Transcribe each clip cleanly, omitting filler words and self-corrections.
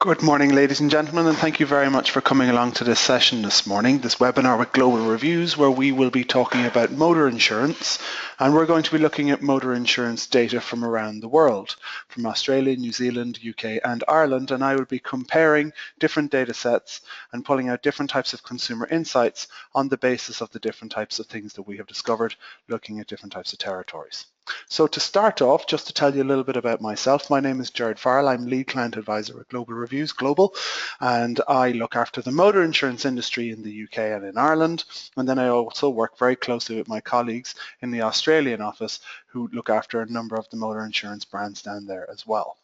Good morning, ladies and gentlemen, and thank you very much for coming along to this session this morning, this webinar with Global Reviews, where we will be talking about motor insurance, and we're going to be looking at motor insurance data from around the world, from Australia, New Zealand, UK, and Ireland, and I will be comparing different data sets and pulling out different types of consumer insights on the basis of the different types of things that we have discovered, looking at different types of territories. So to start off, just to tell you a little bit about myself, my name is Jared Farrell. I'm lead client advisor at Global Reviews Global, and I look after the motor insurance industry in the UK and in Ireland. And then I also work very closely with my colleagues in the Australian office who look after a number of the motor insurance brands down there as well.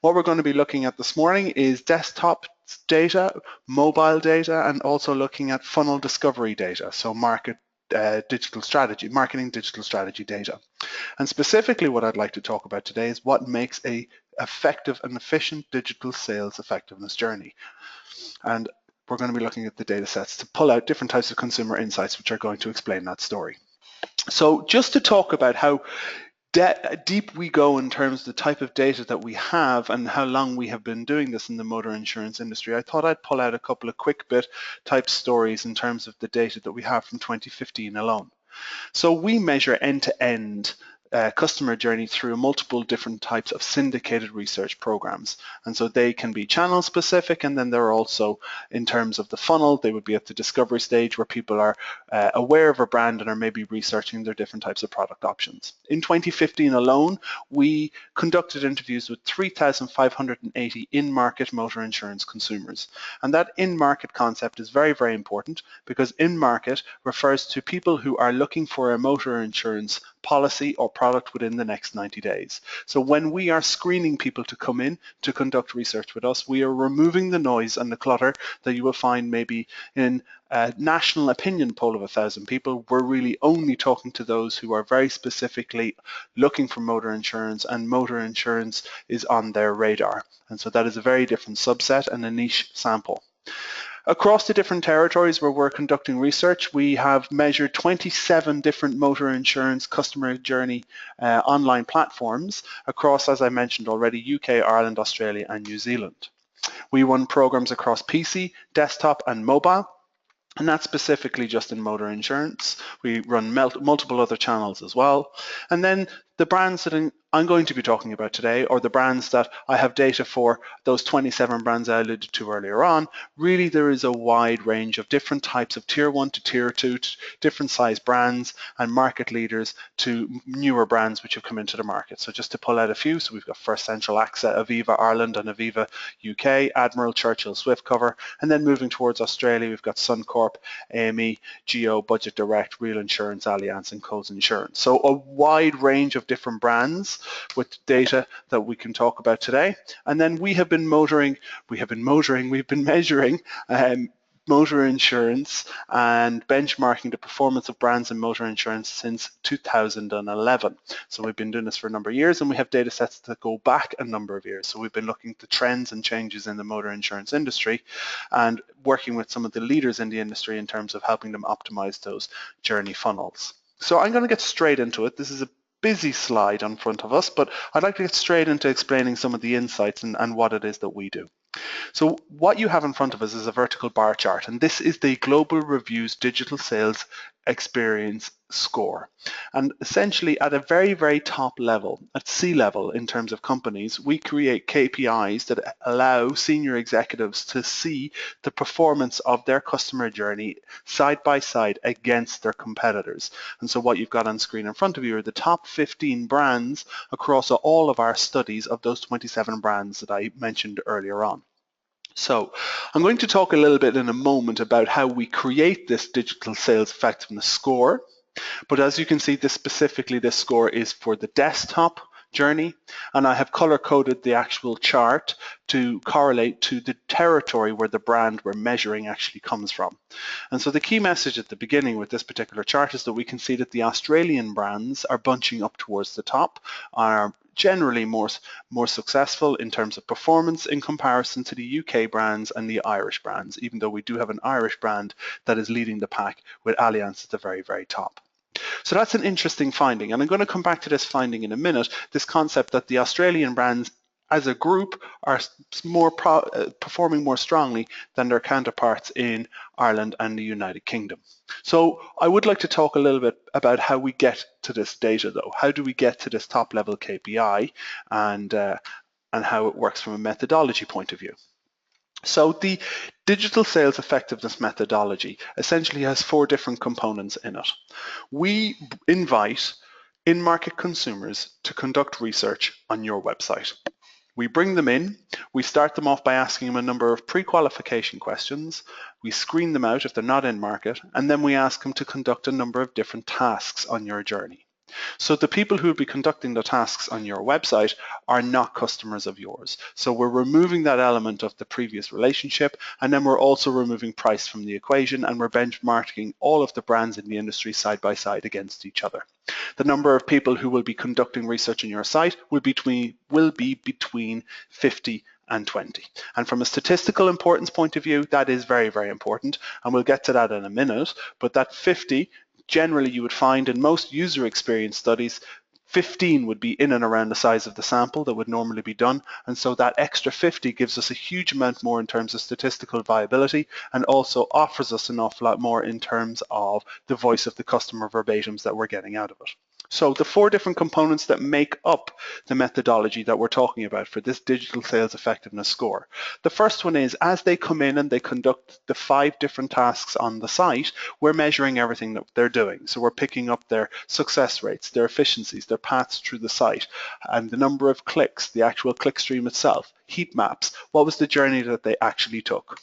What we're going to be looking at this morning is desktop data, mobile data, and also looking at funnel discovery data, so marketing digital strategy data. And specifically what I'd like to talk about today is what makes a effective and efficient digital sales effectiveness journey. And we're going to be looking at the data sets to pull out different types of consumer insights which are going to explain that story. So just to talk about how deep we go in terms of the type of data that we have and how long we have been doing this in the motor insurance industry, I thought I'd pull out a couple of quick bit type stories in terms of the data that we have from 2015 alone. So we measure end-to-end customer journey through multiple different types of syndicated research programs. And so they can be channel specific, and then they're also, in terms of the funnel, they would be at the discovery stage where people are aware of a brand and are maybe researching their different types of product options. In 2015 alone, we conducted interviews with 3,580 in-market motor insurance consumers. And that in-market concept is very, very important because in-market refers to people who are looking for a motor insurance policy or product within the next 90 days. So when we are screening people to come in to conduct research with us, we are removing the noise and the clutter that you will find maybe in a national opinion poll of 1,000 people. We're really only talking to those who are very specifically looking for motor insurance, and motor insurance is on their radar. And so that is a very different subset and a niche sample. Across the different territories where we're conducting research, we have measured 27 different motor insurance customer journey online platforms across, as I mentioned already, UK, Ireland, Australia, and New Zealand. We run programs across PC, desktop, and mobile. And that's specifically just in motor insurance. We run multiple other channels as well. And then the brands that I'm going to be talking about today, or the brands that I have data for, those 27 brands I alluded to earlier on, really there is a wide range of different types of tier 1 to tier 2, different size brands and market leaders to newer brands which have come into the market. So just to pull out a few, so we've got First Central AXA, Aviva Ireland and Aviva UK, Admiral, Churchill, Swiftcover, and then moving towards Australia, we've got Suncorp, AME, Geo, Budget Direct, Real Insurance, Allianz, and Coles Insurance. So a wide range of different brands with data that we can talk about today. And then we've been measuring motor insurance and benchmarking the performance of brands in motor insurance since 2011. So we've been doing this for a number of years, and we have data sets that go back a number of years. So we've been looking at the trends and changes in the motor insurance industry and working with some of the leaders in the industry in terms of helping them optimize those journey funnels. So I'm going to get straight into it. This is a busy slide in front of us, but I'd like to get straight into explaining some of the insights and what it is that we do. So what you have in front of us is a vertical bar chart, and this is the Global Reviews Digital Sales Experience Score. And essentially at a very, very top level, at C-level in terms of companies, we create KPIs that allow senior executives to see the performance of their customer journey side by side against their competitors. And so what you've got on screen in front of you are the top 15 brands across all of our studies of those 27 brands that I mentioned earlier on. So I'm going to talk a little bit in a moment about how we create this digital sales effectiveness score. But as you can see, this score is for the desktop journey, and I have color-coded the actual chart to correlate to the territory where the brand we're measuring actually comes from. And so the key message at the beginning with this particular chart is that we can see that the Australian brands are bunching up towards the top, are generally more successful in terms of performance in comparison to the UK brands and the Irish brands, even though we do have an Irish brand that is leading the pack with Allianz at the very, very top. So that's an interesting finding, and I'm going to come back to this finding in a minute, this concept that the Australian brands as a group are performing more strongly than their counterparts in Ireland and the United Kingdom. So I would like to talk a little bit about how we get to this data though. How do we get to this top level KPI and how it works from a methodology point of view? So the digital sales effectiveness methodology essentially has 4 different components in it. We invite in-market consumers to conduct research on your website. We bring them in, we start them off by asking them a number of pre-qualification questions, we screen them out if they're not in market, and then we ask them to conduct a number of different tasks on your journey. So the people who will be conducting the tasks on your website are not customers of yours. So we're removing that element of the previous relationship, and then we're also removing price from the equation, and we're benchmarking all of the brands in the industry side by side against each other. The number of people who will be conducting research on your site will be between 50 and 20. And from a statistical importance point of view, that is very, very important. And we'll get to that in a minute. But that 50, generally you would find in most user experience studies, 15 would be in and around the size of the sample that would normally be done. And so that extra 50 gives us a huge amount more in terms of statistical viability and also offers us an awful lot more in terms of the voice of the customer verbatims that we're getting out of it. So the 4 different components that make up the methodology that we're talking about for this digital sales effectiveness score. The first one is as they come in and they conduct the 5 different tasks on the site, we're measuring everything that they're doing. So we're picking up their success rates, their efficiencies, their paths through the site, and the number of clicks, the actual click stream itself, heat maps, what was the journey that they actually took.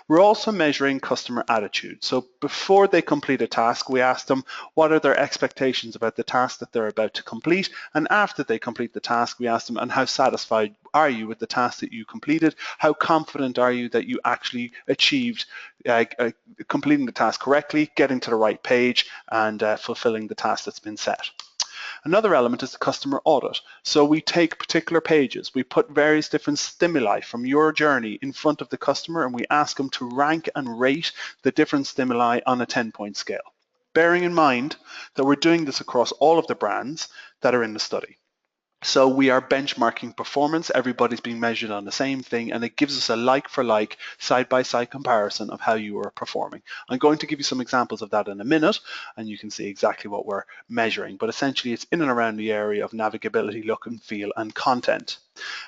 We're also measuring customer attitude. So before they complete a task, we ask them what are their expectations about the task that they're about to complete. And after they complete the task, we ask them, and how satisfied are you with the task that you completed? How confident are you that you actually achieved completing the task correctly, getting to the right page, and fulfilling the task that's been set? Another element is the customer audit. So we take particular pages, we put various different stimuli from your journey in front of the customer, and we ask them to rank and rate the different stimuli on a 10-point scale, bearing in mind that we're doing this across all of the brands that are in the study. So we are benchmarking performance, everybody's being measured on the same thing, and it gives us a like-for-like, side-by-side comparison of how you are performing. I'm going to give you some examples of that in a minute, and you can see exactly what we're measuring, but essentially it's in and around the area of navigability, look and feel, and content.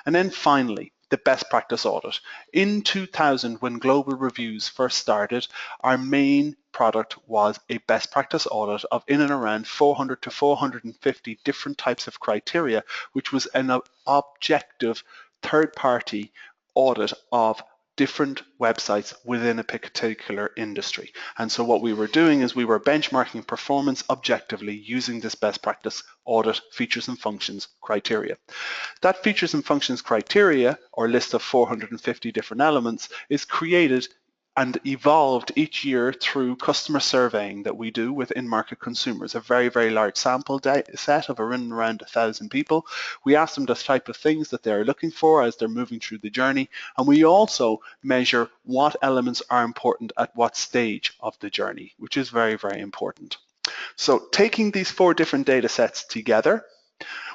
And then finally, the best practice audit. In 2000, when global reviews first started, our main product was a best practice audit of in and around 400 to 450 different types of criteria, which was an objective third-party audit of different websites within a particular industry. And so what we were doing is we were benchmarking performance objectively using this best practice audit features and functions criteria. That features and functions criteria, or list of 450 different elements, is created and evolved each year through customer surveying that we do with in-market consumers, a very, very large sample set of around 1,000 people. We ask them the type of things that they're looking for as they're moving through the journey, and we also measure what elements are important at what stage of the journey, which is very, very important. So taking these 4 different data sets together,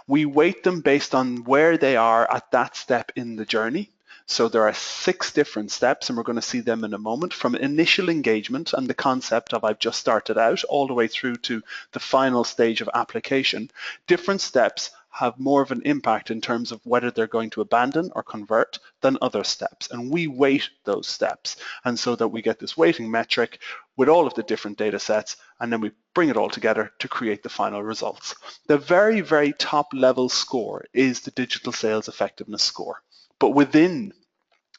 we weight them based on where they are at that step in the journey. So there are 6 different steps, and we're going to see them in a moment, from initial engagement and the concept of I've just started out all the way through to the final stage of application. Different steps have more of an impact in terms of whether they're going to abandon or convert than other steps, and we weight those steps, and so that we get this weighting metric with all of the different data sets, and then we bring it all together to create the final results. The very, very top level score is the digital sales effectiveness score. But within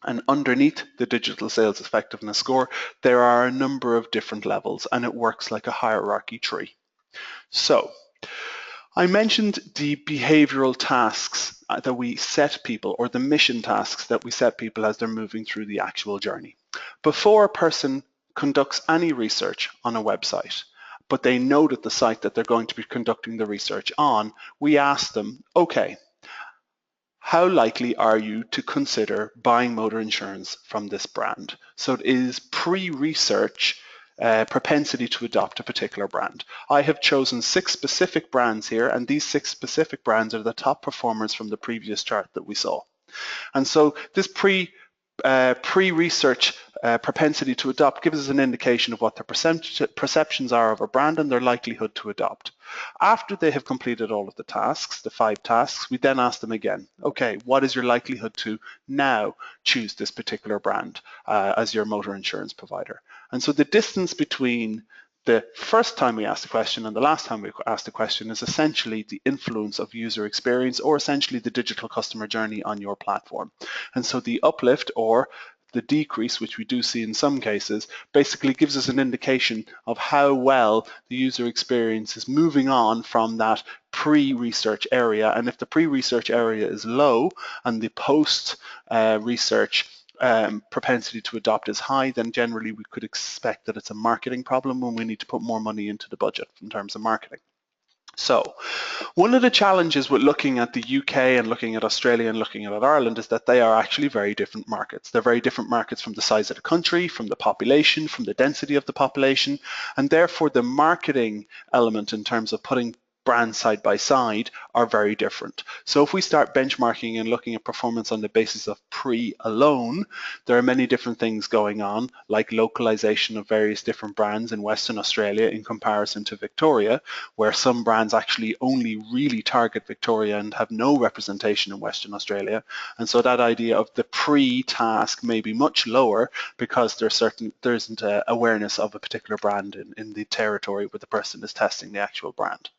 and underneath the digital sales effectiveness score, there are a number of different levels, and it works like a hierarchy tree. So I mentioned the behavioral tasks that we set people, or the mission tasks that we set people as they're moving through the actual journey. Before a person conducts any research on a website, but they know that the site that they're going to be conducting the research on, we ask them, okay, how likely are you to consider buying motor insurance from this brand? So it is pre-research propensity to adopt a particular brand. I have chosen 6 specific brands here, and these 6 specific brands are the top performers from the previous chart that we saw. And so this pre-research propensity to adopt gives us an indication of what their perceptions are of a brand and their likelihood to adopt. After they have completed all of the tasks, the 5 tasks, we then ask them again, okay, what is your likelihood to now choose this particular brand as your motor insurance provider? And so the distance between the first time we asked the question and the last time we asked the question is essentially the influence of user experience, or essentially the digital customer journey on your platform. And so the uplift or the decrease, which we do see in some cases, basically gives us an indication of how well the user experience is moving on from that pre-research area. And if the pre-research area is low and the post-research propensity to adopt is high, then generally we could expect that it's a marketing problem and we need to put more money into the budget in terms of marketing. So one of the challenges with looking at the UK and looking at Australia and looking at Ireland is that they are actually very different markets. They're very different markets from the size of the country, from the population, from the density of the population, and therefore the marketing element in terms of putting brands side by side are very different. So if we start benchmarking and looking at performance on the basis of pre alone, there are many different things going on, like localization of various different brands in Western Australia in comparison to Victoria, where some brands actually only really target Victoria and have no representation in Western Australia. And so that idea of the pre-task may be much lower because there isn't awareness of a particular brand in the territory where the person is testing the actual brand.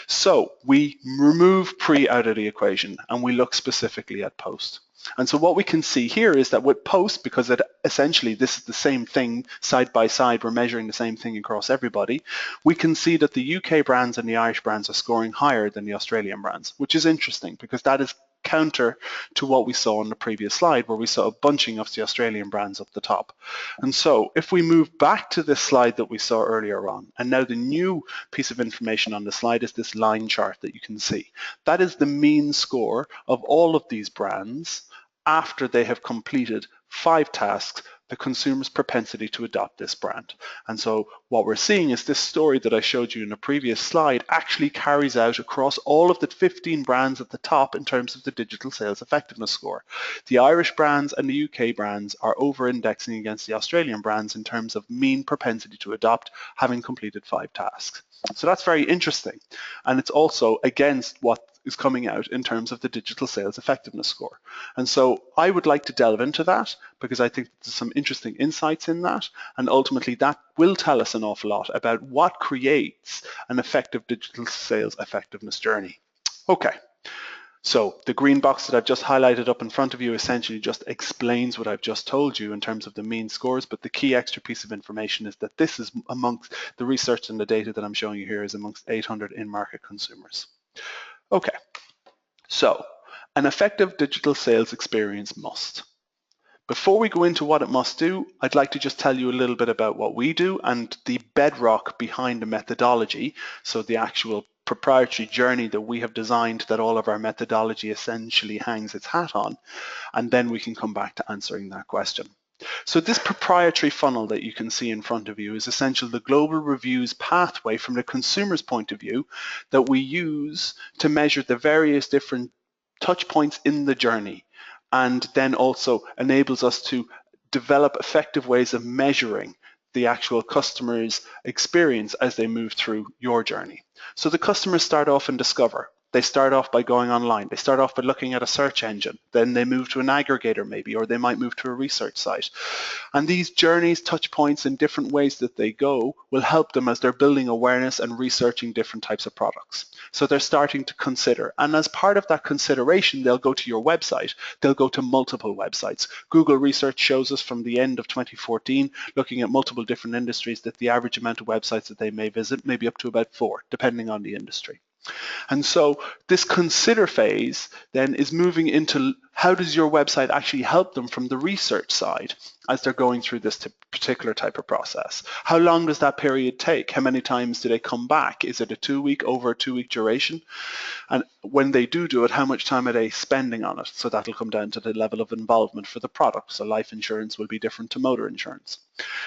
So we remove pre out of the equation and we look specifically at post. And so what we can see here is that with post, because essentially this is the same thing side by side, we're measuring the same thing across everybody, we can see that the UK brands and the Irish brands are scoring higher than the Australian brands, which is interesting because that is counter to what we saw on the previous slide where we saw a bunching of the Australian brands up the top. And so if we move back to this slide that we saw earlier on, and now the new piece of information on the slide is this line chart that you can see. That is the mean score of all of these brands after they have completed 5 tasks, the consumer's propensity to adopt this brand. And so what we're seeing is this story that I showed you in a previous slide actually carries out across all of the 15 brands at the top in terms of the digital sales effectiveness score. The Irish brands and the UK brands are over-indexing against the Australian brands in terms of mean propensity to adopt, having completed 5 tasks. So that's very interesting. And it's also against what is coming out in terms of the digital sales effectiveness score. And so I would like to delve into that because I think there's some interesting insights in that. And ultimately that will tell us an awful lot about what creates an effective digital sales effectiveness journey. Okay. So the green box that I've just highlighted up in front of you essentially just explains what I've just told you in terms of the mean scores, but the key extra piece of information is that this is amongst the research and the data that I'm showing you here is amongst 800 in-market consumers. Okay, so an effective digital sales experience must. Before we go into what it must do, I'd like to just tell you a little bit about what we do and the bedrock behind the methodology, so the actual proprietary journey that we have designed that all of our methodology essentially hangs its hat on, and then we can come back to answering that question. So this proprietary funnel that you can see in front of you is essentially the global reviews pathway from the consumer's point of view that we use to measure the various different touch points in the journey, and then also enables us to develop effective ways of measuring the actual customer's experience as they move through your journey. So the customers start off in Discover. They start off by going online. They start off by looking at a search engine. Then they move to an aggregator maybe, or they might move to a research site. And these journeys, touch points in different ways that they go will help them as they're building awareness and researching different types of products. So they're starting to consider. And as part of that consideration, they'll go to your website. They'll go to multiple websites. Google research shows us from the end of 2014, looking at multiple different industries, that the average amount of websites that they may visit may be up to about 4, depending on the industry. And so this consider phase then is moving into how does your website actually help them from the research side as they're going through this particular type of process. How long does that period take? How many times do they come back? Is it a 2-week, over a 2-week duration? And when they do it, how much time are they spending on it? So that'll come down to the level of involvement for the product. So life insurance will be different to motor insurance.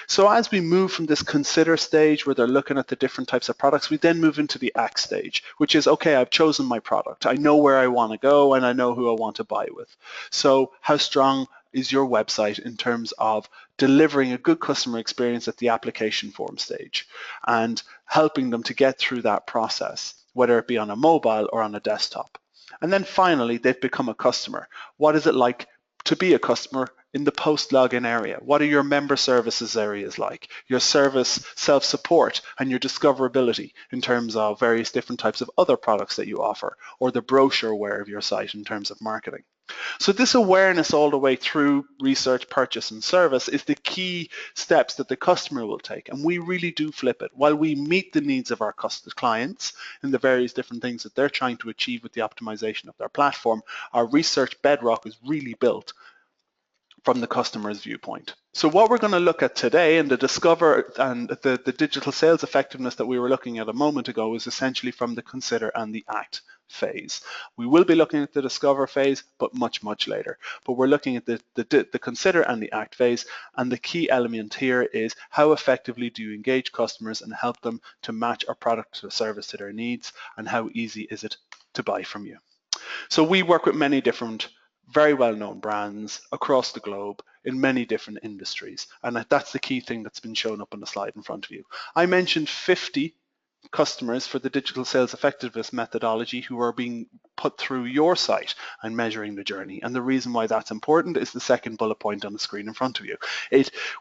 So as we move from this consider stage where they're looking at the different types of products, we then move into the act stage, which is, okay, I've chosen my product. I know where I want to go and I know who I want to buy with. So how strong is your website in terms of delivering a good customer experience at the application form stage and helping them to get through that process, whether it be on a mobile or on a desktop? And then finally, they've become a customer. What is it like to be a customer in the post-login area? What are your member services areas like? Your service self-support and your discoverability in terms of various different types of other products that you offer, or the brochureware of your site in terms of marketing. So this awareness all the way through research, purchase, and service is the key steps that the customer will take. And we really do flip it. While we meet the needs of our clients in the various different things that they're trying to achieve with the optimization of their platform, our research bedrock is really built from the customer's viewpoint. So what we're going to look at today, and the discover and the digital sales effectiveness that we were looking at a moment ago, is essentially from the consider and the act phase. We will be looking at the discover phase, but much later. But we're looking at the consider and the act phase, and the key element here is how effectively do you engage customers and help them to match our product or service to their needs, and how easy is it to buy from you. So we work with many different very well-known brands across the globe in many different industries, and that's the key thing that's been shown up on the slide in front of you. I mentioned 50 customers for the digital sales effectiveness methodology who are being put through your site and measuring the journey. And the reason why that's important is the second bullet point on the screen in front of you.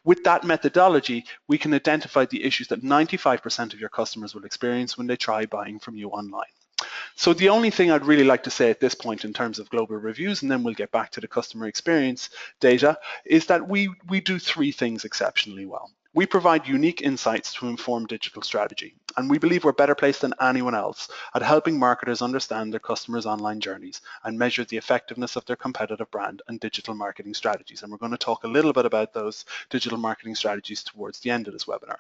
With that methodology, we can identify the issues that 95% of your customers will experience when they try buying from you online. So the only thing I'd really like to say at this point in terms of global reviews, and then we'll get back to the customer experience data, is that we do three things exceptionally well. We provide unique insights to inform digital strategy, and we believe we're better placed than anyone else at helping marketers understand their customers' online journeys and measure the effectiveness of their competitive brand and digital marketing strategies. And we're going to talk a little bit about those digital marketing strategies towards the end of this webinar.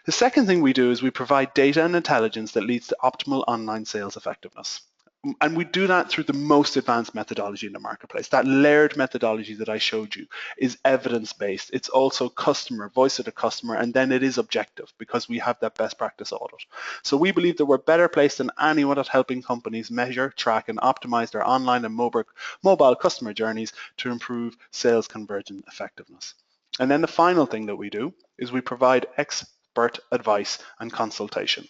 The second thing we do is we provide data and intelligence that leads to optimal online sales effectiveness. And we do that through the most advanced methodology in the marketplace. That layered methodology that I showed you is evidence-based. It's also customer, voice of the customer, and then it is objective because we have that best practice audit. So we believe that we're better placed than anyone at helping companies measure, track, and optimize their online and mobile customer journeys to improve sales conversion effectiveness. And then the final thing that we do is we provide expert advice and consultation.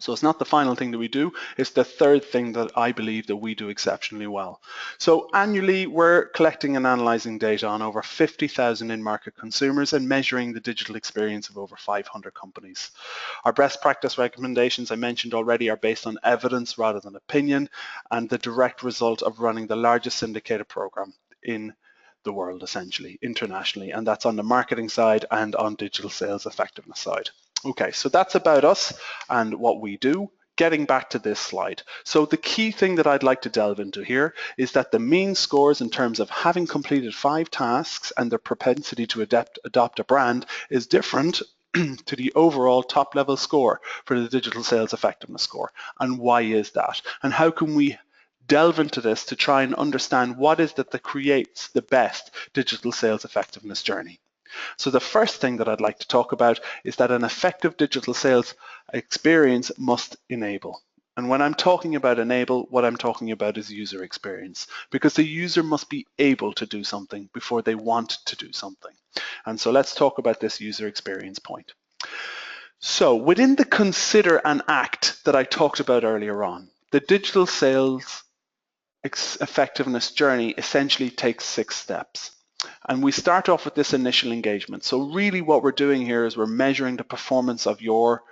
So it's not the final thing that we do, it's the third thing that I believe that we do exceptionally well. So annually, we're collecting and analyzing data on over 50,000 in-market consumers and measuring the digital experience of over 500 companies. Our best practice recommendations, I mentioned already, are based on evidence rather than opinion, and the direct result of running the largest syndicated program in the world, essentially, internationally, and that's on the marketing side and on digital sales effectiveness side. Okay, so that's about us and what we do. Getting back to this slide. So the key thing that I'd like to delve into here is that the mean scores in terms of having completed 5 tasks and their propensity to adopt a brand is different to the overall top level score for the digital sales effectiveness score. And why is that? And how can we delve into this to try and understand what is that creates the best digital sales effectiveness journey? So the first thing that I'd like to talk about is that an effective digital sales experience must enable. And when I'm talking about enable, what I'm talking about is user experience, because the user must be able to do something before they want to do something. And so let's talk about this user experience point. So within the consider and act that I talked about earlier on, the digital sales effectiveness journey essentially takes 6 steps. And we start off with this initial engagement. So really what we're doing here is we're measuring the performance of your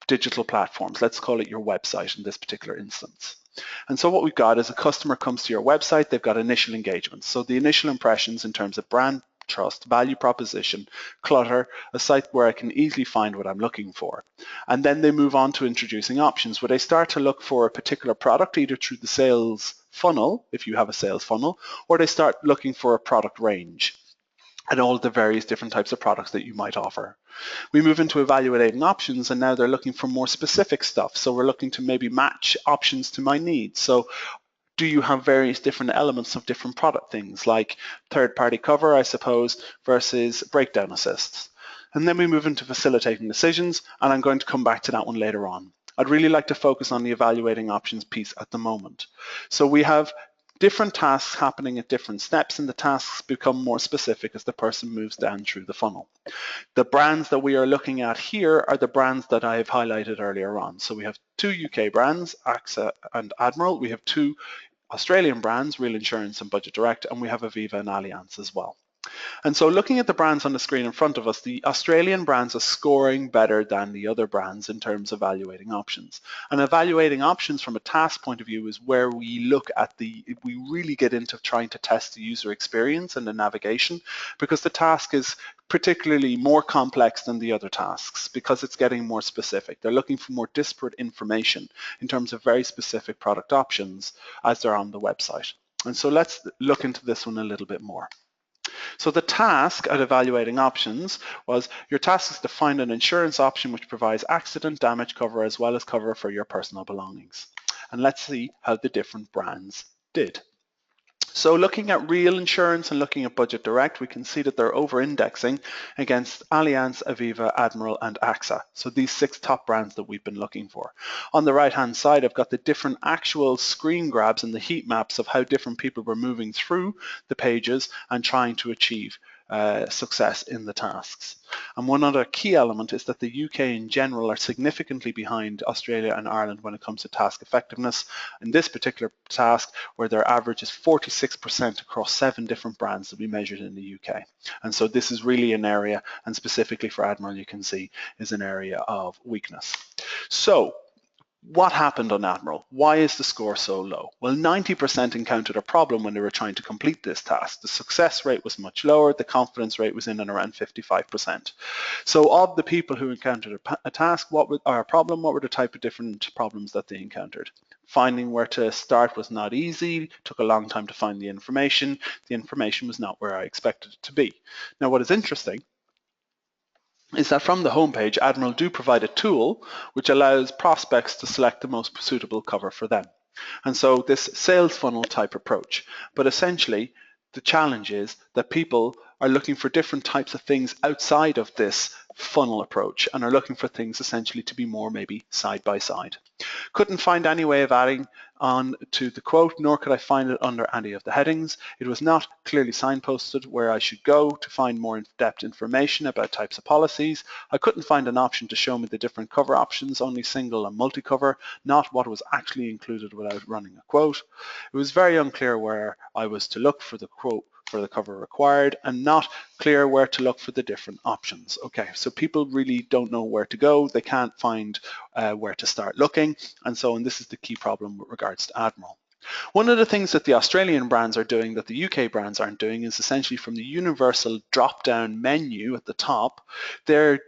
digital platforms. Let's call it your website in this particular instance. And so what we've got is a customer comes to your website, they've got initial engagements. So the initial impressions in terms of brand trust, value proposition, clutter, a site where I can easily find what I'm looking for. And then they move on to introducing options where they start to look for a particular product either through the sales funnel, if you have a sales funnel, or they start looking for a product range and all of the various different types of products that you might offer. We move into evaluating options, and now they're looking for more specific stuff. So we're looking to maybe match options to my needs. So do you have various different elements of different product things like third-party cover, I suppose, versus breakdown assists? And then we move into facilitating decisions, and I'm going to come back to that one later on. I'd really like to focus on the evaluating options piece at the moment. So we have Different tasks happening at different steps, and the tasks become more specific as the person moves down through the funnel. The brands that we are looking at here are the brands that I have highlighted earlier on. So we have 2 UK brands, AXA and Admiral. We have 2 Australian brands, Real Insurance and Budget Direct, and we have Aviva and Allianz as well. And so looking at the brands on the screen in front of us, the Australian brands are scoring better than the other brands in terms of evaluating options. And evaluating options from a task point of view is where we look at we really get into trying to test the user experience and the navigation, because the task is particularly more complex than the other tasks because it's getting more specific. They're looking for more disparate information in terms of very specific product options as they're on the website. And so let's look into this one a little bit more. So the task at evaluating options was, your task is to find an insurance option which provides accident damage cover as well as cover for your personal belongings. And let's see how the different brands did. So looking at Real Insurance and looking at Budget Direct, we can see that they're over-indexing against Allianz, Aviva, Admiral and AXA. So these 6 top brands that we've been looking for. On the right-hand side, I've got the different actual screen grabs and the heat maps of how different people were moving through the pages and trying to achieve success in the tasks. And one other key element is that the UK in general are significantly behind Australia and Ireland when it comes to task effectiveness. In this particular task, where their average is 46% across 7 different brands that we measured in the UK. And so this is really an area, and specifically for Admiral, you can see, is an area of weakness. So what happened on Admiral? Why is the score so low? Well, 90% encountered a problem when they were trying to complete this task. The success rate was much lower. The confidence rate was in and around 55%. So of the people who encountered a task, or a problem, what were the type of different problems that they encountered? Finding where to start was not easy. It took a long time to find the information. The information was not where I expected it to be. Now, what is interesting is that from the homepage, Admiral do provide a tool which allows prospects to select the most suitable cover for them. And so this sales funnel type approach, but essentially the challenge is that people are looking for different types of things outside of this funnel approach and are looking for things essentially to be more maybe side by side. Couldn't find any way of adding on to the quote, nor could I find it under any of the headings. It was not clearly signposted where I should go to find more in-depth information about types of policies. I couldn't find an option to show me the different cover options, only single and multi-cover, not what was actually included without running a quote. It was very unclear where I was to look for the quote for the cover required, and not clear where to look for the different options. Okay, so people really don't know where to go. They can't find where to start looking, and so on. This is the key problem with regards to Admiral. One of the things that the Australian brands are doing that the UK brands aren't doing is essentially from the universal drop-down menu at the top, they're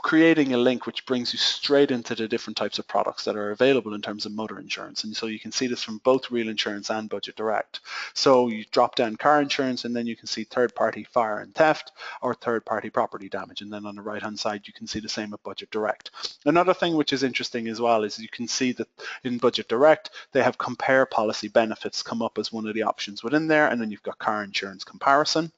creating a link which brings you straight into the different types of products that are available in terms of motor insurance. And so you can see this from both Real Insurance and Budget Direct. So you drop down car insurance, and then you can see third-party fire and theft or third-party property damage. And then on the right-hand side, you can see the same with Budget Direct. Another thing which is interesting as well is you can see that in Budget Direct, they have compare policy benefits come up as one of the options within there, and then you've got car insurance comparison.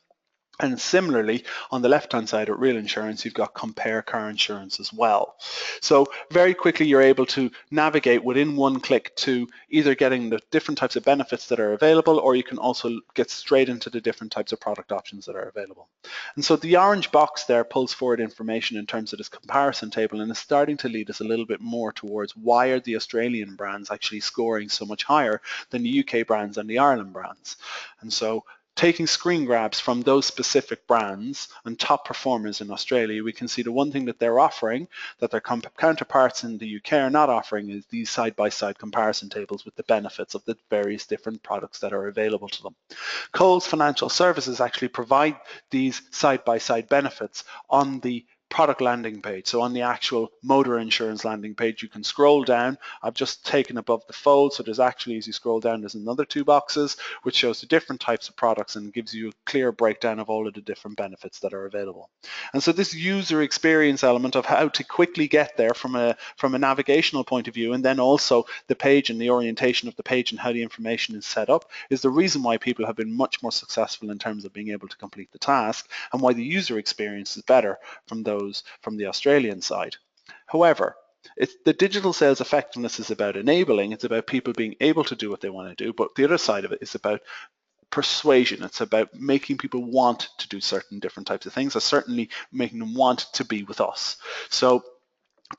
And similarly, on the left-hand side at Real Insurance, you've got compare car insurance as well. So very quickly, you're able to navigate within one click to either getting the different types of benefits that are available, or you can also get straight into the different types of product options that are available. And so the orange box there pulls forward information in terms of this comparison table, and is starting to lead us a little bit more towards why are the Australian brands actually scoring so much higher than the UK brands and the Ireland brands. And so taking screen grabs from those specific brands and top performers in Australia, we can see the one thing that they're offering that their counterparts in the UK are not offering is these side-by-side comparison tables with the benefits of the various different products that are available to them. Coles Financial Services actually provide these side-by-side benefits on the product landing page. So on the actual motor insurance landing page, you can scroll down. I've just taken above the fold, so there's actually, as you scroll down, there's another 2 boxes which shows the different types of products and gives you a clear breakdown of all of the different benefits that are available. And so this user experience element of how to quickly get there from a navigational point of view, and then also the page and the orientation of the page and how the information is set up, is the reason why people have been much more successful in terms of being able to complete the task, and why the user experience is better from the Australian side. However, It's the digital sales effectiveness is about enabling, it's about people being able to do what they want to do, but the other side of it is about persuasion. It's about making people want to do certain different types of things, or certainly making them want to be with us. So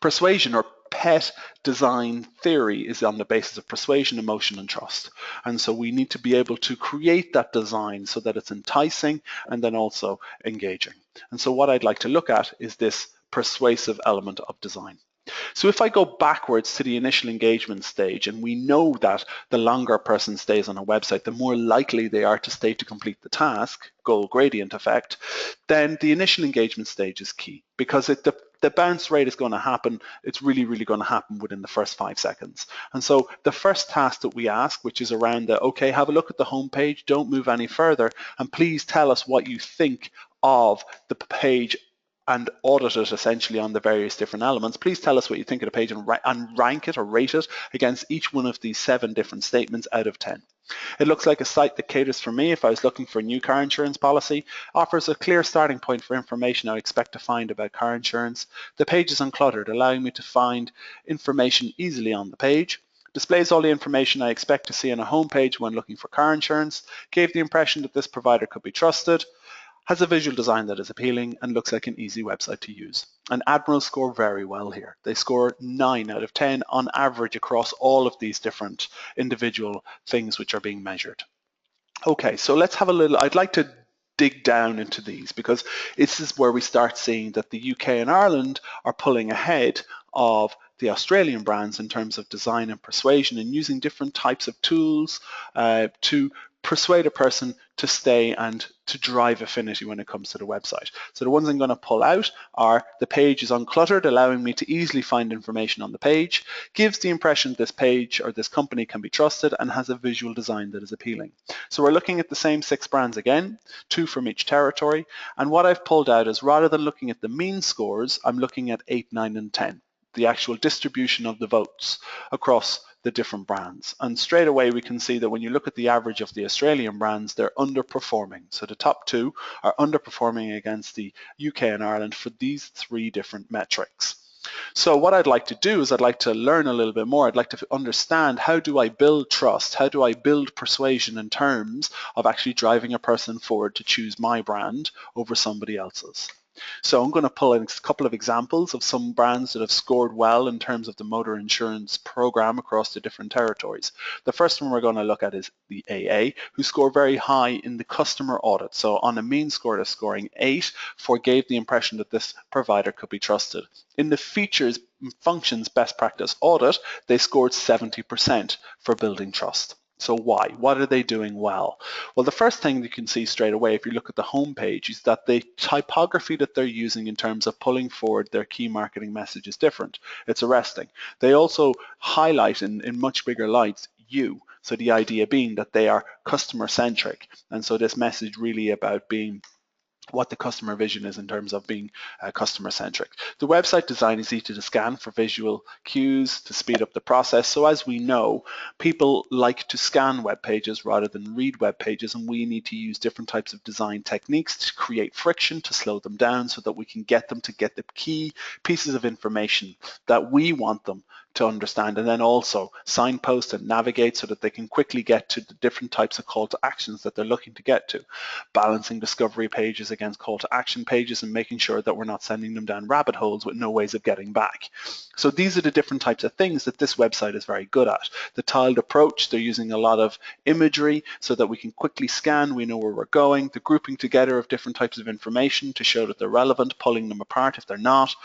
persuasion or PET design theory is on the basis of persuasion, emotion, and trust. And so we need to be able to create that design so that it's enticing and then also engaging. And so what I'd like to look at is this persuasive element of design. So if I go backwards to the initial engagement stage, and we know that the longer a person stays on a website, the more likely they are to stay to complete the task, goal gradient effect, then the initial engagement stage is key, because the bounce rate is going to happen. It's really, really going to happen within the first 5 seconds. And so the first task that we ask, which is around the, okay, have a look at the homepage, don't move any further, and please tell us what you think of the page and audit it essentially on the various different elements. Please tell us what you think of the page and rank it or rate it against each one of these 7 different statements out of 10. It looks like a site that caters for me if I was looking for a new car insurance policy, offers a clear starting point for information I expect to find about car insurance. The page is uncluttered, allowing me to find information easily on the page. Displays all the information I expect to see on a homepage when looking for car insurance. Gave the impression that this provider could be trusted. Has a visual design that is appealing and looks like an easy website to use. And Admirals score very well here. They score 9 out of 10 on average across all of these different individual things which are being measured. Okay, so let's have a little, I'd like to dig down into these, because this is where we start seeing that the UK and Ireland are pulling ahead of the Australian brands in terms of design and persuasion, and using different types of tools to persuade a person to stay and to drive affinity when it comes to the website. So the ones I'm going to pull out are: the page is uncluttered, allowing me to easily find information on the page, gives the impression this page or this company can be trusted, and has a visual design that is appealing. So we're looking at the same 6 brands again, 2 from each territory, and what I've pulled out is, rather than looking at the mean scores, I'm looking at 8, 9, and 10, the actual distribution of the votes across the different brands. And straight away we can see that when you look at the average of the Australian brands, they're underperforming. So the top 2 are underperforming against the UK and Ireland for these 3 different metrics. So what I'd like to do is I'd like to learn a little bit more. I'd like to understand, how do I build trust? How do I build persuasion in terms of actually driving a person forward to choose my brand over somebody else's? So I'm going to pull in a couple of examples of some brands that have scored well in terms of the motor insurance program across the different territories. The first one we're going to look at is the AA, who score very high in the customer audit. So on a mean score, they're scoring 8, gave the impression that this provider could be trusted. In the features functions best practice audit, they scored 70% for building trust. So why? What are they doing well? Well, the first thing you can see straight away if you look at the homepage is that the typography that they're using in terms of pulling forward their key marketing message is different. It's arresting. They also highlight in much bigger lights you. So the idea being that they are customer centric. And so this message really about being what the customer vision is in terms of being customer centric. The website design is easy to scan for visual cues to speed up the process. So as we know, people like to scan web pages rather than read web pages, and we need to use different types of design techniques to create friction, to slow them down so that we can get them to get the key pieces of information that we want them to understand, and then also signpost and navigate so that they can quickly get to the different types of call to actions that they're looking to get to. Balancing discovery pages against call to action pages and making sure that we're not sending them down rabbit holes with no ways of getting back. So these are the different types of things that this website is very good at. The tiled approach, they're using a lot of imagery so that we can quickly scan, we know where we're going. The grouping together of different types of information to show that they're relevant, pulling them apart if they're not.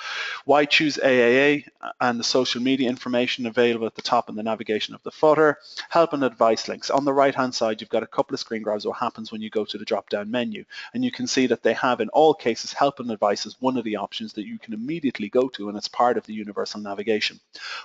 Why choose AAA and the social media information available at the top and the navigation of the footer. Help and advice links. On the right hand side, you've got a couple of screen grabs what happens when you go to the drop down menu, and you can see that they have in all cases help and advice as one of the options that you can immediately go to, and it's part of the universal navigation.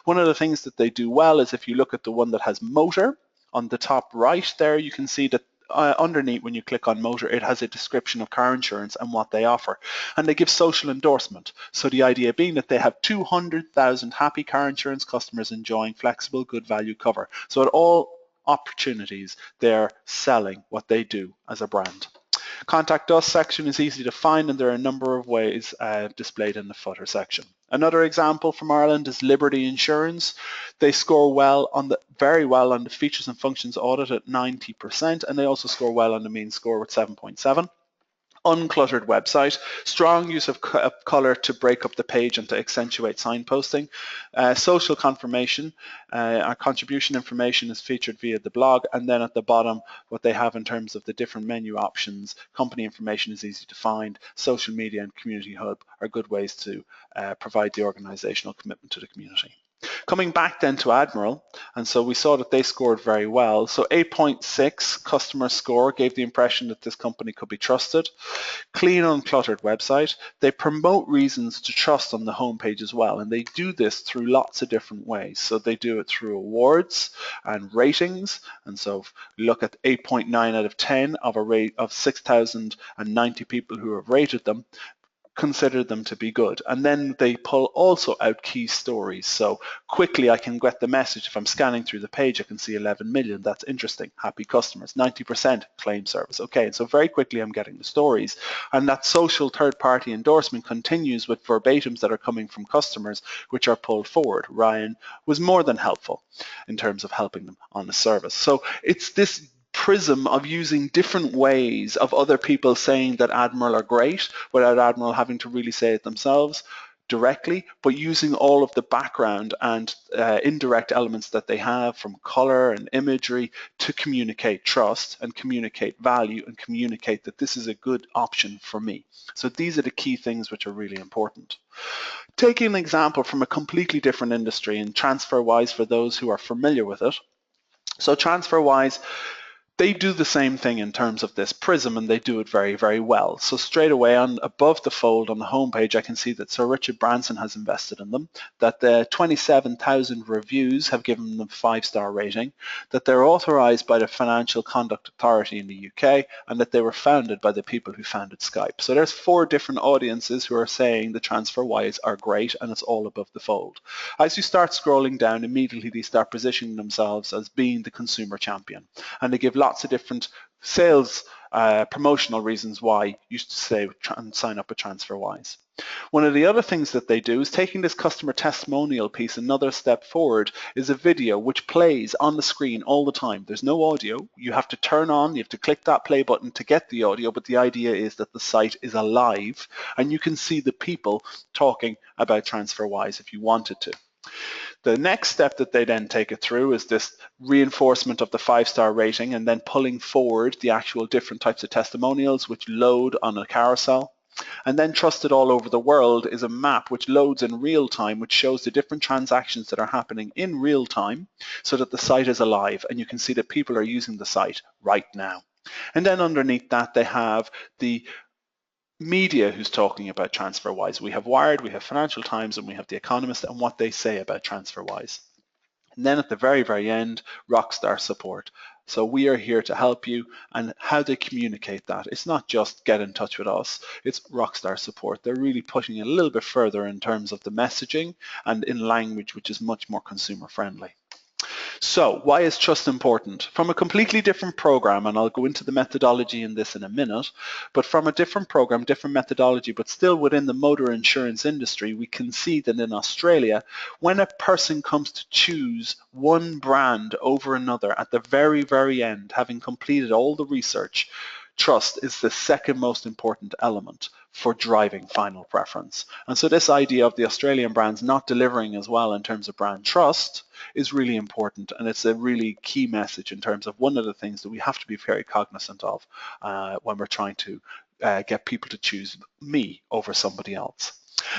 One of the things that they do well is if you look at the one that has motor on the top right there, you can see that underneath when you click on motor, it has a description of car insurance and what they offer, and they give social endorsement. So the idea being that they have 200,000 happy car insurance customers enjoying flexible good value cover. So at all opportunities they're selling what they do as a brand. Contact us section is easy to find, and there are a number of ways displayed in the footer section. Another example from Ireland is Liberty Insurance. They score very well on the features and functions audit at 90%, and they also score well on the mean score with 7.7. Uncluttered website, strong use of color to break up the page and to accentuate signposting. Social confirmation, our contribution information is featured via the blog, and then at the bottom what they have in terms of the different menu options. Company information is easy to find. Social media and community hub are good ways to provide the organizational commitment to the community. Coming back then to Admiral, and so we saw that they scored very well. So 8.6 customer score gave the impression that this company could be trusted. Clean, uncluttered website. They promote reasons to trust on the homepage as well, and they do this through lots of different ways. So they do it through awards and ratings, and so look at 8.9 out of 10 of a rate of 6,090 people who have rated them, consider them to be good. And then they pull also out key stories. So quickly I can get the message. If I'm scanning through the page, I can see 11 million. That's interesting. Happy customers. 90% claim service. Okay, and so very quickly I'm getting the stories. And that social third-party endorsement continues with verbatims that are coming from customers, which are pulled forward. Ryan was more than helpful in terms of helping them on the service. So it's this prism of using different ways of other people saying that Admiral are great without Admiral having to really say it themselves directly, but using all of the background and indirect elements that they have from color and imagery to communicate trust and communicate value and communicate that this is a good option for me. So these are the key things which are really important. Taking an example from a completely different industry, and Transferwise for those who are familiar with it. So Transferwise, they do the same thing in terms of this prism, and they do it very, very well. So straight away on above the fold on the homepage, I can see that Sir Richard Branson has invested in them, that the 27,000 reviews have given them a 5-star rating, that they're authorized by the Financial Conduct Authority in the UK, and that they were founded by the people who founded Skype. So there's 4 different audiences who are saying the Transferwise are great, and it's all above the fold. As you start scrolling down, immediately they start positioning themselves as being the consumer champion, and they give lots of different sales promotional reasons why you should sign up with Transferwise. One of the other things that they do is taking this customer testimonial piece another step forward is a video which plays on the screen all the time. There's no audio. You have to turn on, you have to click that play button to get the audio, but the idea is that the site is alive and you can see the people talking about Transferwise if you wanted to. The next step that they then take it through is this reinforcement of the 5-star rating and then pulling forward the actual different types of testimonials which load on a carousel. And then Trusted All Over the World is a map which loads in real time, which shows the different transactions that are happening in real time so that the site is alive and you can see that people are using the site right now. And then underneath that they have the media who's talking about Transferwise. We have Wired, we have Financial Times, and we have The Economist and what they say about Transferwise. And then at the very, very end, Rockstar support. So we are here to help you, and how they communicate that. It's not just get in touch with us, it's Rockstar support. They're really pushing it a little bit further in terms of the messaging and in language which is much more consumer friendly. So why is trust important? From a completely different program, and I'll go into the methodology in this in a minute, but from a different program, different methodology, but still within the motor insurance industry, we can see that in Australia, when a person comes to choose one brand over another at the very, very end, having completed all the research, trust is the second most important element for driving final preference. And so this idea of the Australian brands not delivering as well in terms of brand trust is really important, and it's a really key message in terms of one of the things that we have to be very cognizant of when we're trying to get people to choose me over somebody else.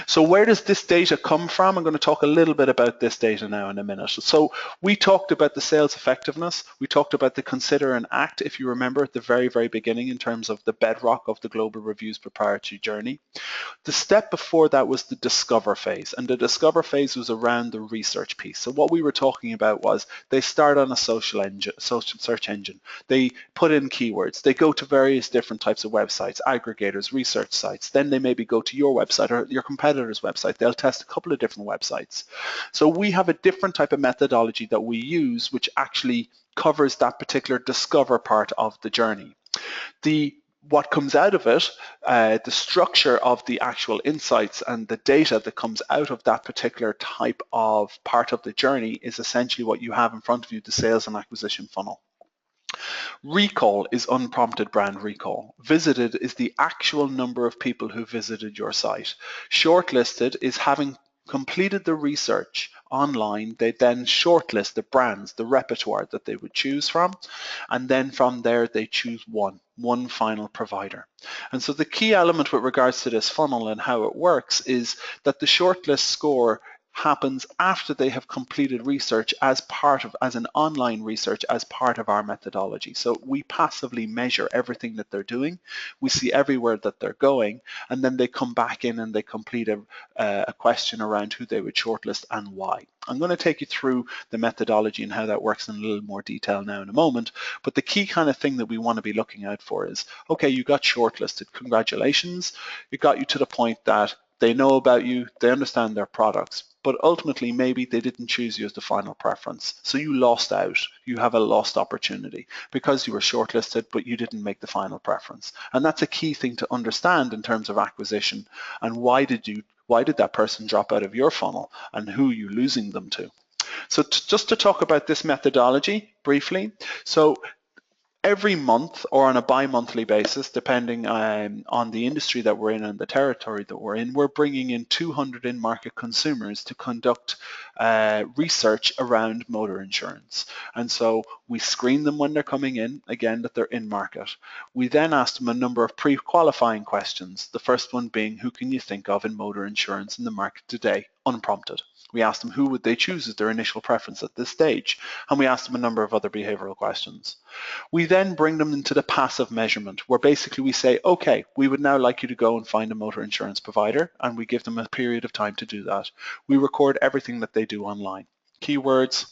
So where does this data come from? I'm going to talk a little bit about this data now in a minute. So we talked about the sales effectiveness. We talked about the consider and act, if you remember at the very, very beginning in terms of the bedrock of the global reviews proprietary journey. The step before that was the discover phase, and the discover phase was around the research piece. So what we were talking about was they start on a social search engine. They put in keywords. They go to various different types of websites, aggregators, research sites. Then they maybe go to your website or your competitor's website. They'll test a couple of different websites. So we have a different type of methodology that we use which actually covers that particular discover part of the journey. The what comes out of it, the structure of the actual insights and the data that comes out of that particular type of part of the journey is essentially what you have in front of you, the sales and acquisition funnel. Recall is unprompted brand recall. Visited is the actual number of people who visited your site. Shortlisted is having completed the research online, they then shortlist the brands, the repertoire that they would choose from, and then from there they choose one final provider. And so the key element with regards to this funnel and how it works is that the shortlist score happens after they have completed research as an online research as part of our methodology. So we passively measure everything that they're doing, we see everywhere that they're going, and then they come back in and they complete a question around who they would shortlist and why. I'm going to take you through the methodology and how that works in a little more detail now in a moment, but the key kind of thing that we want to be looking out for is, okay, you got shortlisted, congratulations, it got you to the point that they know about you, they understand their products, but ultimately maybe they didn't choose you as the final preference. So you lost out. You have a lost opportunity because you were shortlisted, but you didn't make the final preference. And that's a key thing to understand in terms of acquisition and why did that person drop out of your funnel and who are you losing them to? So just to talk about this methodology briefly. So every month or on a bi-monthly basis, depending on the industry that we're in and the territory that we're in, we're bringing in 200 in-market consumers to conduct research around motor insurance. And so we screen them when they're coming in, again, that they're in market. We then ask them a number of pre-qualifying questions, the first one being, who can you think of in motor insurance in the market today, unprompted. We ask them who would they choose as their initial preference at this stage, and we ask them a number of other behavioral questions. We then bring them into the passive measurement, where basically we say, okay, we would now like you to go and find a motor insurance provider, and we give them a period of time to do that. We record everything that they do online. Keywords,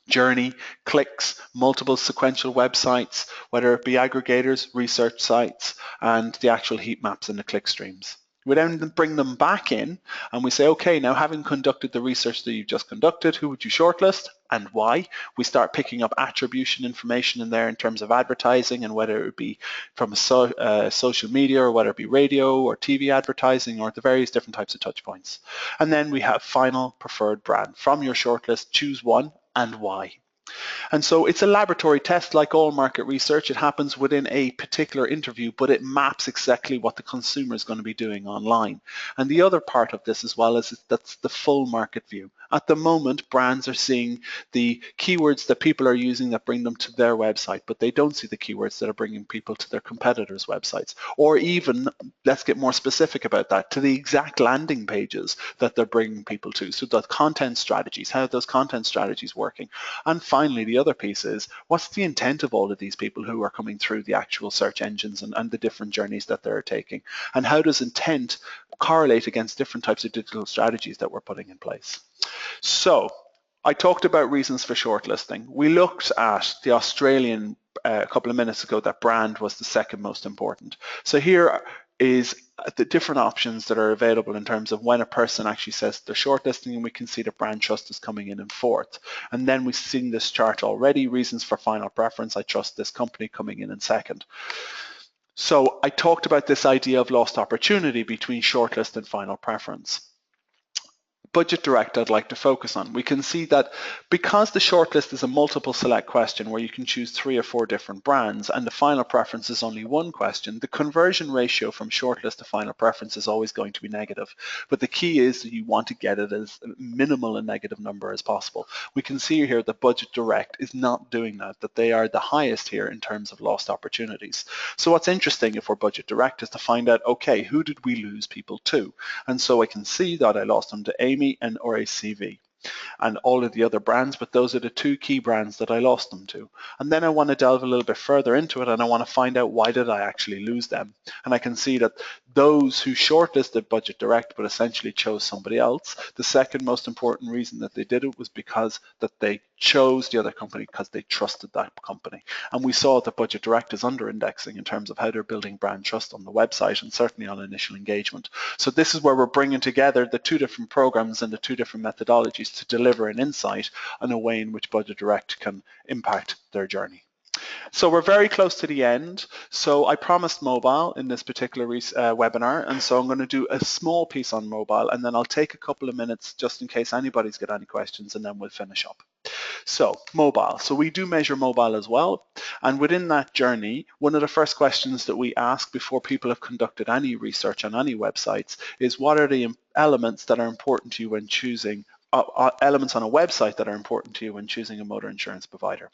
journey, clicks, multiple sequential websites, whether it be aggregators, research sites, and the actual heat maps and the click streams. We then bring them back in and we say, okay, now having conducted the research that you've just conducted, who would you shortlist and why? We start picking up attribution information in there in terms of advertising and whether it would be from social media or whether it be radio or TV advertising or the various different types of touch points. And then we have final preferred brand. From your shortlist, choose one and why. And so it's a laboratory test like all market research. It happens within a particular interview, but it maps exactly what the consumer is going to be doing online. And the other part of this as well is that's the full market view. At the moment, brands are seeing the keywords that people are using that bring them to their website, but they don't see the keywords that are bringing people to their competitors' websites. Or even, let's get more specific about that, to the exact landing pages that they're bringing people to. So the content strategies, how are those content strategies working? And finally, the other piece is, what's the intent of all of these people who are coming through the actual search engines and the different journeys that they're taking? And how does intent correlate against different types of digital strategies that we're putting in place? So I talked about reasons for shortlisting. We looked at the Australian a couple of minutes ago that brand was the second most important. So here is the different options that are available in terms of when a person actually says they're shortlisting, and we can see that brand trust is coming in fourth. And then we've seen this chart already, reasons for final preference, I trust this company, coming in second. So I talked about this idea of lost opportunity between shortlist and final preference. Budget direct I'd like to focus on. We can see that because the shortlist is a multiple select question where you can choose 3 or 4 different brands and the final preference is only one question, the conversion ratio from shortlist to final preference is always going to be negative. But the key is that you want to get it as minimal a negative number as possible. We can see here that budget direct is not doing that they are the highest here in terms of lost opportunities. So what's interesting if we're budget direct is to find out, okay, who did we lose people to? And so I can see that I lost them to Amy and or ACV and all of the other brands, but those are the 2 key brands that I lost them to. And then I want to delve a little bit further into it and I want to find out why did I actually lose them. And I can see that those who shortlisted budget direct but essentially chose somebody else, the second most important reason that they did it was because that they chose the other company because they trusted that company. And we saw that budget direct is under indexing in terms of how they're building brand trust on the website and certainly on initial engagement. So this is where we're bringing together the 2 different programs and the 2 different methodologies to deliver an insight on a way in which budget direct can impact their journey. So we're very close to the end. So I promised mobile in this particular webinar, and so I'm going to do a small piece on mobile, and then I'll take a couple of minutes just in case anybody's got any questions, and then we'll finish up. So mobile. So we do measure mobile as well. And within that journey, one of the first questions that we ask before people have conducted any research on any websites is what are the elements that are important to you when choosing elements on a website that are important to you when choosing a motor insurance provider.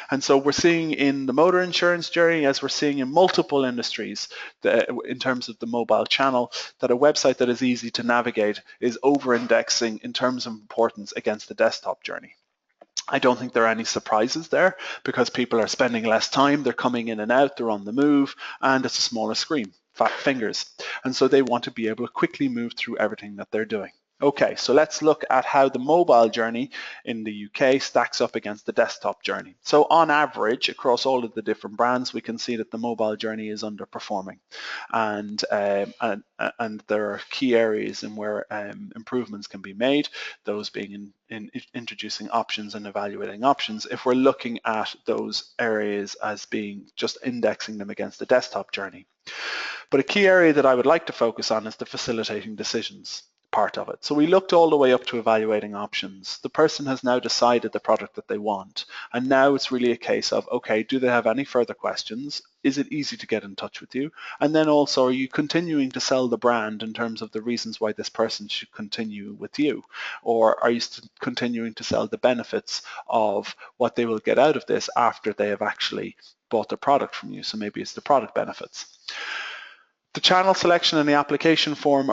And so we're seeing in the motor insurance journey, as we're seeing in multiple industries, in terms of the mobile channel, that a website that is easy to navigate is over-indexing in terms of importance against the desktop journey. I don't think there are any surprises there because people are spending less time, they're coming in and out, they're on the move, and it's a smaller screen, fat fingers. And so they want to be able to quickly move through everything that they're doing. Okay, so let's look at how the mobile journey in the UK stacks up against the desktop journey. So on average, across all of the different brands, we can see that the mobile journey is underperforming. And there are key areas in where improvements can be made, those being in introducing options and evaluating options, if we're looking at those areas as being just indexing them against the desktop journey. But a key area that I would like to focus on is the facilitating decisions part of it. So we looked all the way up to evaluating options. The person has now decided the product that they want. And now it's really a case of, okay, do they have any further questions? Is it easy to get in touch with you? And then also, are you continuing to sell the brand in terms of the reasons why this person should continue with you? Or are you continuing to sell the benefits of what they will get out of this after they have actually bought the product from you? So maybe it's the product benefits. The channel selection and the application form,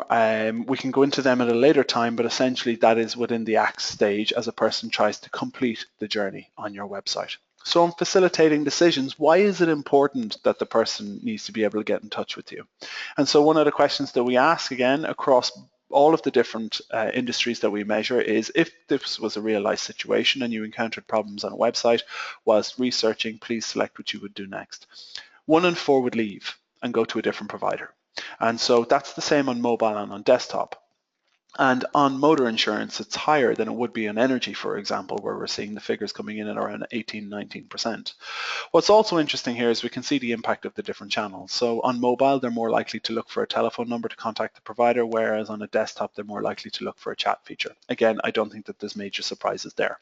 we can go into them at a later time, but essentially that is within the act stage as a person tries to complete the journey on your website. So in facilitating decisions, why is it important that the person needs to be able to get in touch with you? And so one of the questions that we ask again across all of the different industries that we measure is, if this was a real life situation and you encountered problems on a website whilst researching, please select what you would do next. 1 in 4 would leave and go to a different provider. And so that's the same on mobile and on desktop. And on motor insurance, it's higher than it would be on energy, for example, where we're seeing the figures coming in at around 18, 19%. What's also interesting here is we can see the impact of the different channels. So on mobile, they're more likely to look for a telephone number to contact the provider, whereas on a desktop, they're more likely to look for a chat feature. Again, I don't think that there's major surprises there.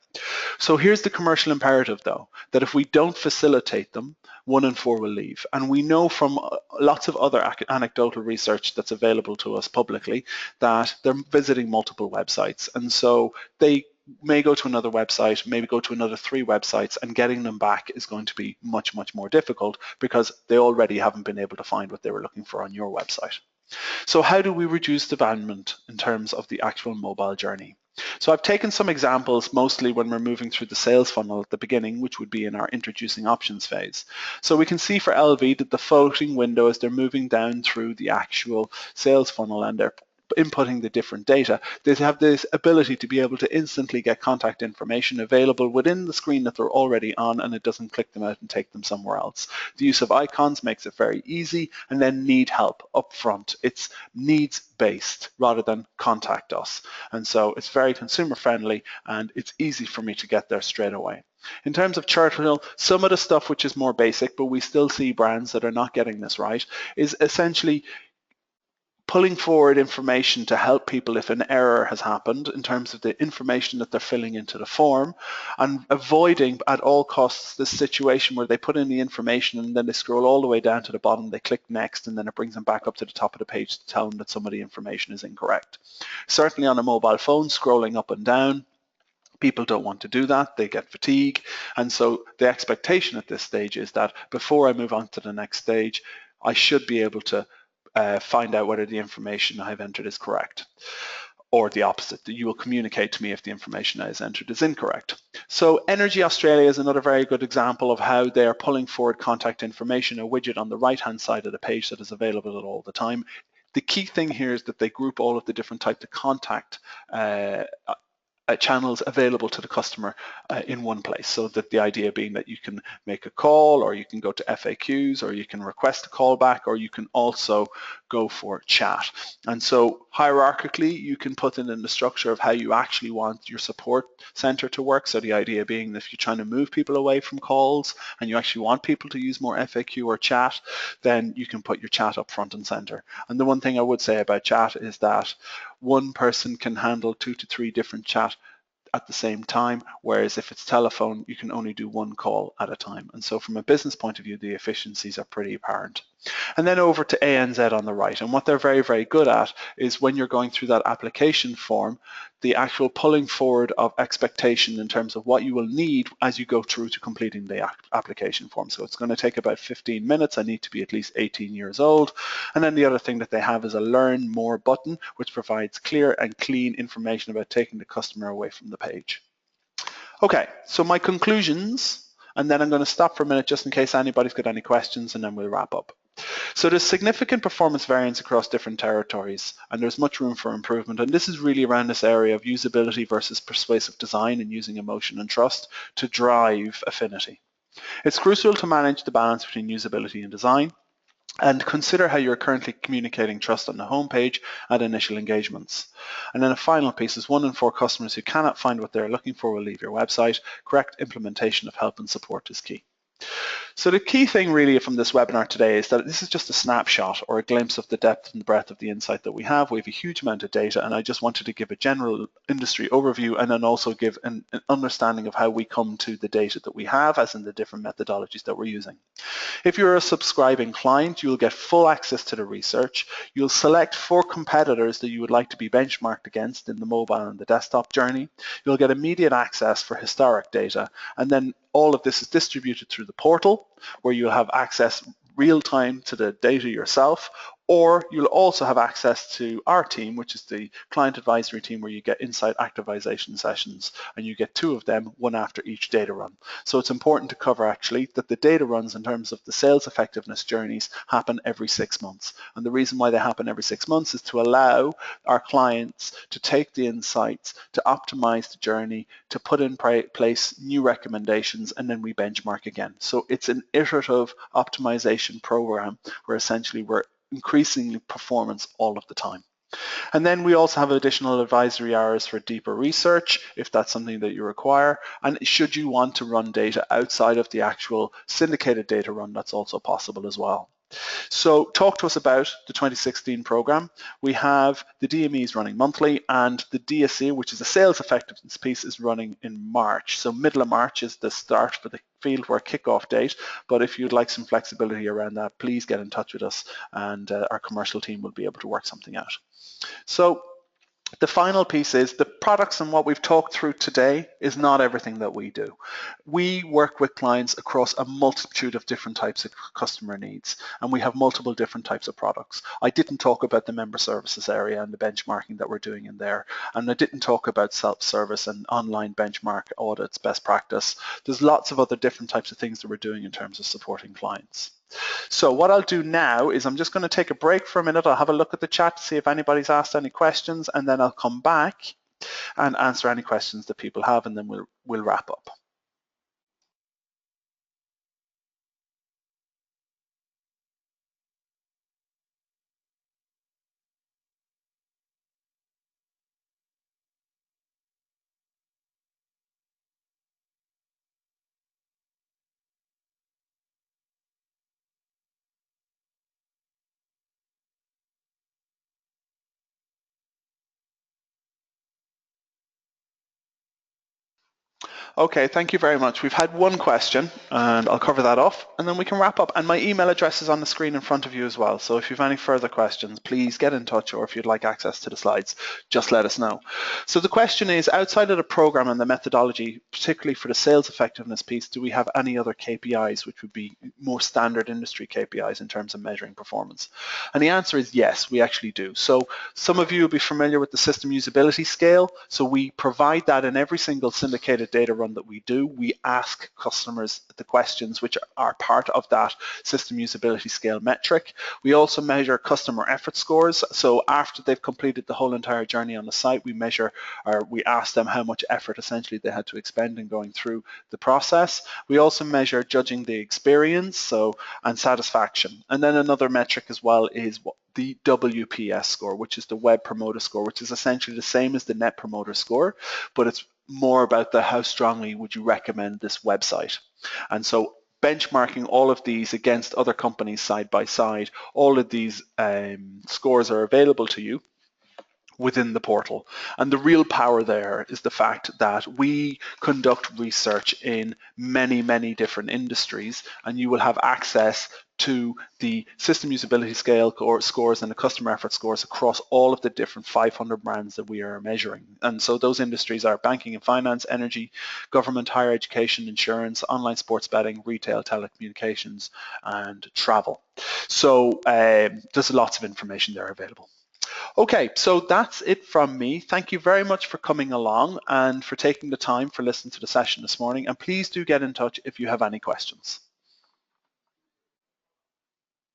So here's the commercial imperative, though, that if we don't facilitate them, 1 in 4 will leave. And we know from lots of other anecdotal research that's available to us publicly that they're visiting multiple websites. And so they may go to another website, maybe go to another 3 websites, and getting them back is going to be much, much more difficult because they already haven't been able to find what they were looking for on your website. So how do we reduce abandonment in terms of the actual mobile journey? So I've taken some examples mostly when we're moving through the sales funnel at the beginning, which would be in our introducing options phase. So we can see for LV that the floating window, as they're moving down through the actual sales funnel and they're inputting the different data, they have this ability to be able to instantly get contact information available within the screen that they're already on, and it doesn't click them out and take them somewhere else. The use of icons makes it very easy, and then need help up front. It's needs based rather than contact us. And so it's very consumer friendly and it's easy for me to get there straight away. In terms of Churchill, some of the stuff which is more basic, but we still see brands that are not getting this right, is essentially pulling forward information to help people if an error has happened in terms of the information that they're filling into the form, and avoiding at all costs this situation where they put in the information and then they scroll all the way down to the bottom, they click next, and then it brings them back up to the top of the page to tell them that some of the information is incorrect. Certainly on a mobile phone, scrolling up and down, people don't want to do that, they get fatigue, and so the expectation at this stage is that before I move on to the next stage, I should be able to find out whether the information I've entered is correct, or the opposite, that you will communicate to me if the information I have entered is incorrect. So Energy Australia is another very good example of how they are pulling forward contact information, a widget on the right-hand side of the page that is available at all the time. The key thing here is that they group all of the different types of contact channels available to the customer in one place. So that the idea being that you can make a call, or you can go to FAQs, or you can request a call back, or you can also go for chat. And so hierarchically, you can put in the structure of how you actually want your support center to work. So the idea being that if you're trying to move people away from calls and you actually want people to use more FAQ or chat, then you can put your chat up front and center. And the one thing I would say about chat is that one person can handle 2 to 3 different chat at the same time, whereas if it's telephone, you can only do one call at a time. And so from a business point of view, the efficiencies are pretty apparent. And then over to ANZ on the right. And what they're very, very good at is when you're going through that application form, the actual pulling forward of expectation in terms of what you will need as you go through to completing the application form. So it's going to take about 15 minutes. I need to be at least 18 years old. And then the other thing that they have is a learn more button, which provides clear and clean information about taking the customer away from the page. Okay, so my conclusions, and then I'm going to stop for a minute just in case anybody's got any questions, and then we'll wrap up. So there's significant performance variance across different territories, and there's much room for improvement. And this is really around this area of usability versus persuasive design and using emotion and trust to drive affinity. It's crucial to manage the balance between usability and design, and consider how you're currently communicating trust on the homepage at initial engagements. And then a final piece is 1 in 4 customers who cannot find what they're looking for will leave your website. Correct implementation of help and support is key. So the key thing really from this webinar today is that this is just a snapshot or a glimpse of the depth and breadth of the insight that we have. We have a huge amount of data, and I just wanted to give a general industry overview and then also give an understanding of how we come to the data that we have, as in the different methodologies that we're using. If you're a subscribing client, you'll get full access to the research. You'll select 4 competitors that you would like to be benchmarked against in the mobile and the desktop journey. You'll get immediate access for historic data, and then all of this is distributed through the portal, where you'll have access real time to the data yourself, or you'll also have access to our team, which is the client advisory team, where you get insight activization sessions, and you get 2 of them, one after each data run. So it's important to cover actually that the data runs in terms of the sales effectiveness journeys happen every 6 months. And the reason why they happen every 6 months is to allow our clients to take the insights, to optimize the journey, to put in place new recommendations, and then we benchmark again. So it's an iterative optimization program where essentially we're increasingly performance all of the time. And then we also have additional advisory hours for deeper research if that's something that you require. And should you want to run data outside of the actual syndicated data run, that's also possible as well. So talk to us about the 2016 program. We have the DMEs running monthly, and the DSE, which is the sales effectiveness piece, is running in March. So middle of March is the start for the fieldwork kickoff date. But if you'd like some flexibility around that, please get in touch with us, and our commercial team will be able to work something out. So the final piece is the products, and what we've talked through today is not everything that we do. We work with clients across a multitude of different types of customer needs, and we have multiple different types of products. I didn't talk about the member services area and the benchmarking that we're doing in there, and I didn't talk about self-service and online benchmark audits, best practice. There's lots of other different types of things that we're doing in terms of supporting clients. So what I'll do now is I'm just going to take a break for a minute. I'll have a look at the chat to see if anybody's asked any questions, and then I'll come back and answer any questions that people have, and then we'll wrap up. Okay, thank you very much. We've had one question, and I'll cover that off, and then we can wrap up. And my email address is on the screen in front of you as well. So if you have any further questions, please get in touch, or if you'd like access to the slides, just let us know. So the question is, outside of the program and the methodology, particularly for the sales effectiveness piece, do we have any other KPIs which would be more standard industry KPIs in terms of measuring performance? And the answer is yes, we actually do. So some of you will be familiar with the system usability scale. So we provide that in every single syndicated data run that we do, we ask customers the questions which are part of that system usability scale metric. We also measure customer effort scores. So after they've completed the whole entire journey on the site, we measure, or we ask them how much effort essentially they had to expend in going through the process. We also measure judging the experience, and satisfaction. And then another metric as well is the WPS score, which is the Web Promoter Score, which is essentially the same as the Net Promoter Score, but it's more about how strongly would you recommend this website. And so benchmarking all of these against other companies side by side, all of these scores are available to you within the portal. And the real power there is the fact that we conduct research in many, many different industries, and you will have access to the system usability scale scores and the customer effort scores across all of the different 500 brands that we are measuring. And so those industries are banking and finance, energy, government, higher education, insurance, online sports betting, retail, telecommunications, and travel. So there's lots of information there available. Okay, so that's it from me. Thank you very much for coming along and for taking the time for listening to the session this morning. And please do get in touch if you have any questions.